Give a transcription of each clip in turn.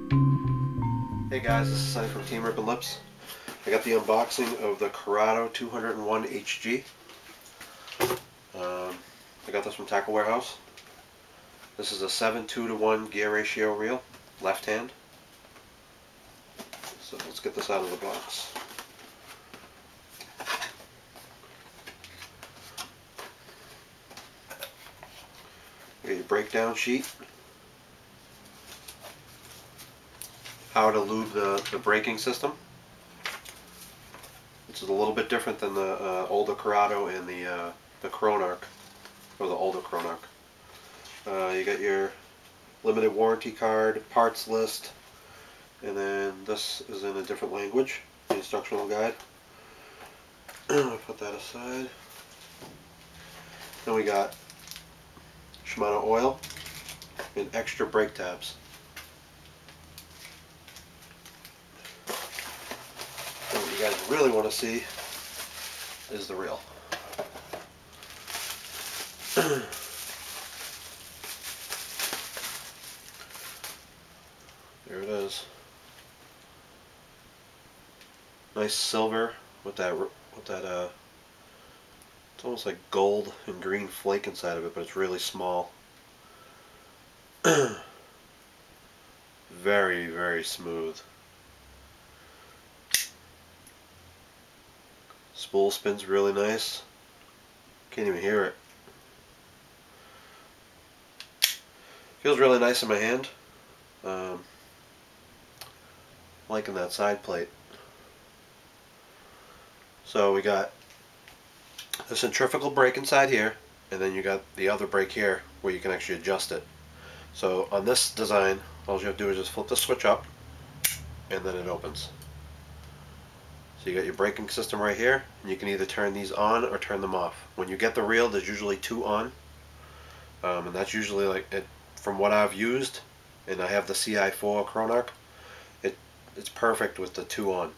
Hey guys, this is Sonny from TeamRippnLipz. I got the unboxing of the Curado 201 HG. I got this from Tackle Warehouse. This is a 7:2-to-1 gear ratio reel, left hand. So let's get this out of the box. You got your breakdown sheet. How to lube the braking system. This is a little bit different than the older Curado and the Chronarch, or the older Chronarch. You got your limited warranty card, parts list, and then this is in a different language, the instructional guide. Put that aside. Then we got Shimano oil and extra brake tabs. And what you guys really want to see is the reel. There it is. Nice silver with that it's almost like gold and green flake inside of it, but it's really small. Very, very smooth. Spool spins really nice. Can't even hear it. Feels really nice in my hand. Liking that side plate. So we got the centrifugal brake inside here, and then you got the other brake here where you can actually adjust it. So on this design, all you have to do is just flip the switch up and then it opens. So you got your braking system right here, and you can either turn these on or turn them off. When you get the reel, there's usually two on, and that's usually like it. From what I've used, and I have the CI4 Chronarch, it's perfect with the two on.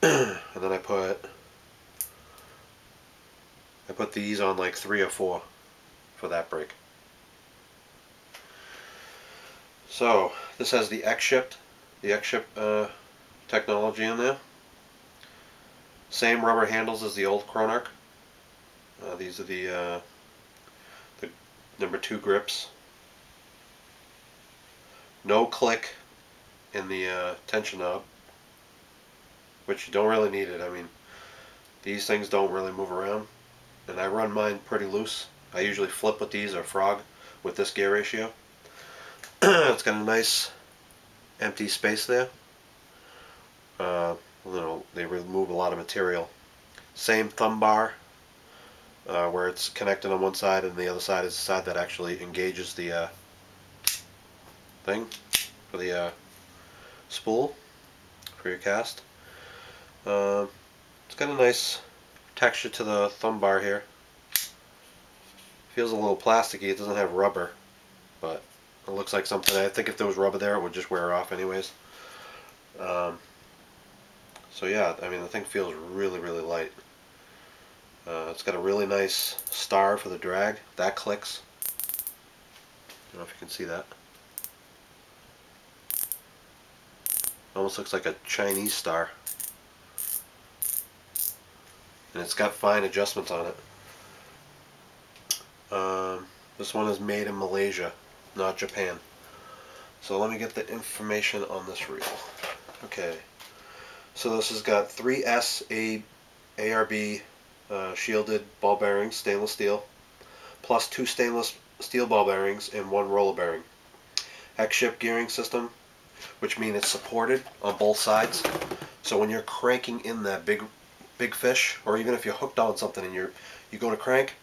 And then I put these on like 3 or 4 for that brake. So this has the X-Ship technology in there. Same rubber handles as the old Chronarch. These are the number 2 grips. No click in the tension knob, which you don't really need it. I mean, these things don't really move around, and I run mine pretty loose. I usually flip with these or frog with this gear ratio. It's got a nice empty space there. They remove a lot of material. Same thumb bar, where it's connected on one side, and the other side is the side that actually engages the thing for the spool for your cast. It's got a nice texture to the thumb bar here. Feels a little plasticky. It doesn't have rubber, but it looks like something. I think if there was rubber there, it would just wear off anyways. So yeah, I mean, the thing feels really, really light. It's got a really nice star for the drag. That clicks. I don't know if you can see that. Almost looks like a Chinese star. And it's got fine adjustments on it. This one is made in Malaysia, not Japan. So let me get the information on this reel. Okay. So this has got 3S ARB shielded ball bearings, stainless steel, plus 2 stainless steel ball bearings and 1 roller bearing. X-Ship gearing system, which means it's supported on both sides. So when you're cranking in that big fish, or even if you're hooked on something and you go to crank,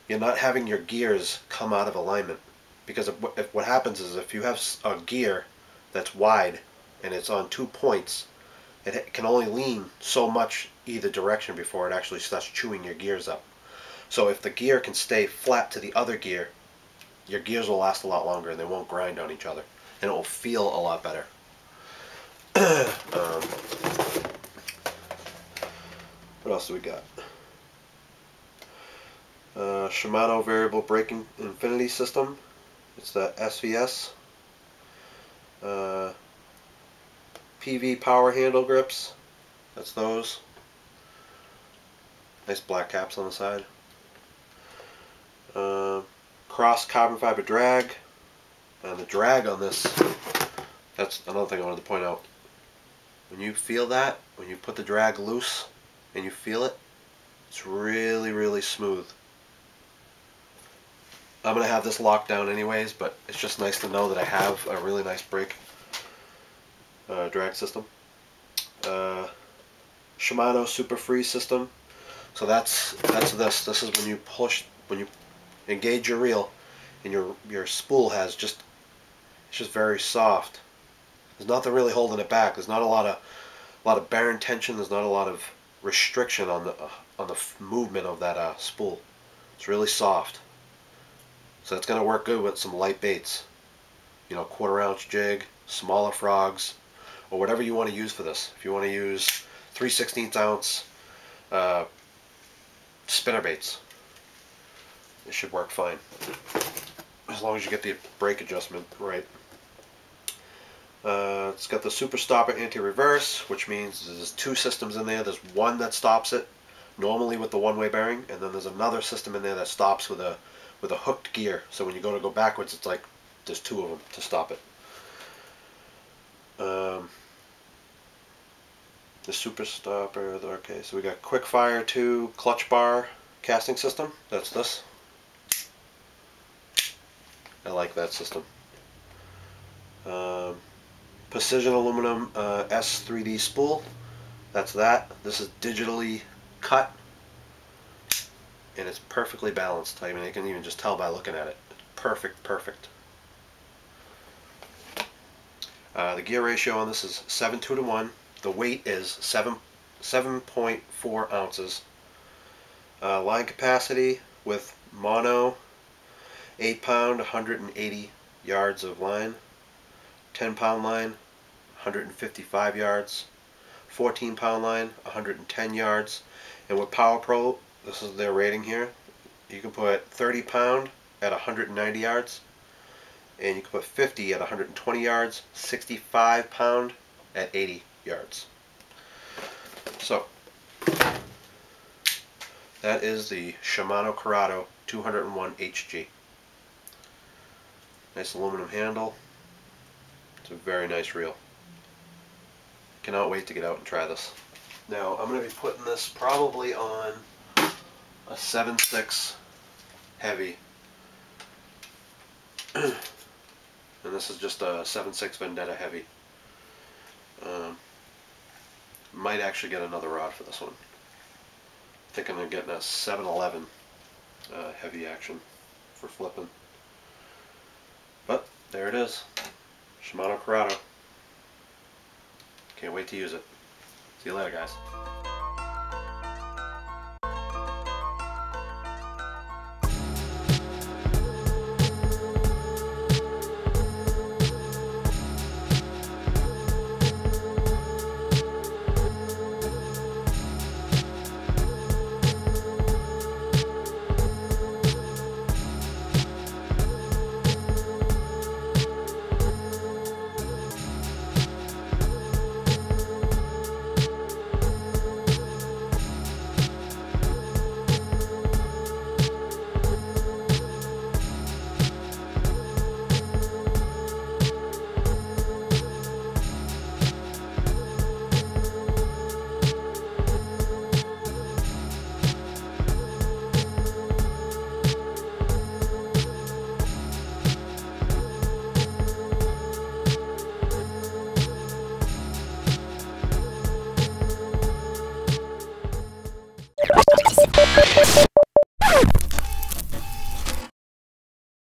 you're not having your gears come out of alignment. Because if what happens is if you have a gear that's wide and it's on 2 points, it can only lean so much either direction before it actually starts chewing your gears up. So if the gear can stay flat to the other gear, your gears will last a lot longer and they won't grind on each other, and it will feel a lot better. What else do we got? Shimano variable braking Infinity system. It's the SVS PV power handle grips. That's those. Nice black caps on the side. Cross carbon fiber drag. And the drag on this, that's another thing I wanted to point out. When you feel that, when you put the drag loose and you feel it, it's really, really smooth. I'm going to have this locked down anyways, but it's just nice to know that I have a really nice brake drag system. Shimano Super Freeze system. So that's this. This is when you push, when you engage your reel, and your spool has just, it's just very soft. There's nothing really holding it back. There's not a lot of bearing tension. There's not a lot of restriction on the movement of that spool. It's really soft. So it's going to work good with some light baits. You know, 1/4 ounce jig, smaller frogs, or whatever you want to use for this. If you want to use 3/16 ounce spinner baits, it should work fine. As long as you get the brake adjustment right. It's got the Super Stopper anti-reverse, which means there's 2 systems in there. There's one that stops it, normally with the one-way bearing, and then there's another system in there that stops with a hooked gear. So when you go backwards, it's like there's 2 of them to stop it. The Super Stopper. Okay, so we got Quick Fire 2 clutch bar casting system. That's this. I like that system. Precision aluminum S3D spool. That's that. This is digitally cut, and it's perfectly balanced. I mean, you can even just tell by looking at it. It's perfect, perfect. The gear ratio on this is 7:2 to 1. The weight is 7.4 ounces. Line capacity with mono, 8 pound, 180 yards of line. 10 pound line, 155 yards. 14 pound line, 110 yards. And with Power Pro, this is their rating here, you can put 30 pound at 190 yards, and you can put 50 at 120 yards, 65 pound at 80 yards. So that is the Shimano Curado 201 HG. Nice aluminum handle. It's a very nice reel. Cannot wait to get out and try this. Now I'm going to be putting this probably on a 7.6 heavy. And this is just a 7.6 Vendetta heavy. Might actually get another rod for this one. I think I'm going to get a 711 heavy action for flipping. But there it is. Shimano Curado. Can't wait to use it. See you later, guys.